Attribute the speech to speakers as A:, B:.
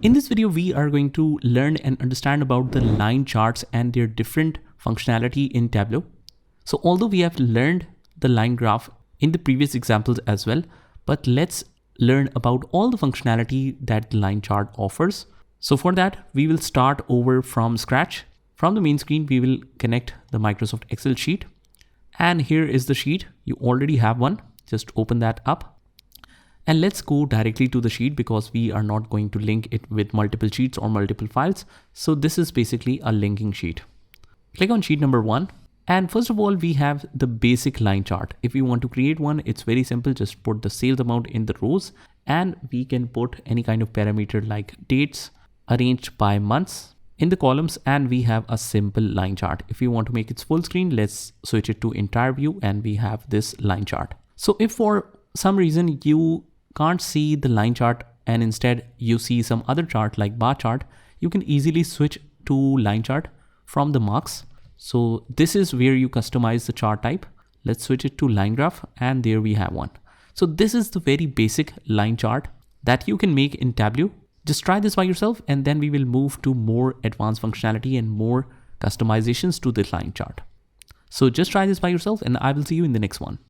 A: In this video, we are going to learn and understand about the line charts and their different functionality in Tableau. So although we have learned the line graph in the previous examples as well, but let's learn about all the functionality that the line chart offers. So for that, we will start over from scratch. From the main screen, we will connect the Microsoft Excel sheet. And here is the sheet. You already have one. Just open that up. And let's go directly to the sheet because we are not going to link it with multiple sheets or multiple files. So this is basically a linking sheet. Click on sheet number 1. And first of all, we have the basic line chart. If you want to create one, it's very simple. Just put the sales amount in the rows and we can put any kind of parameter like dates arranged by months in the columns, and we have a simple line chart. If you want to make it full screen, let's switch it to entire view and we have this line chart. So if for some reason you can't see the line chart and instead you see some other chart like bar chart, you can easily switch to line chart from the marks. So this is where you customize the chart type. Let's switch it to line graph and there we have one. So this is the very basic line chart that you can make in Tableau. Just try this by yourself and then we will move to more advanced functionality and more customizations to the line chart. So just try this by yourself and I will see you in the next one.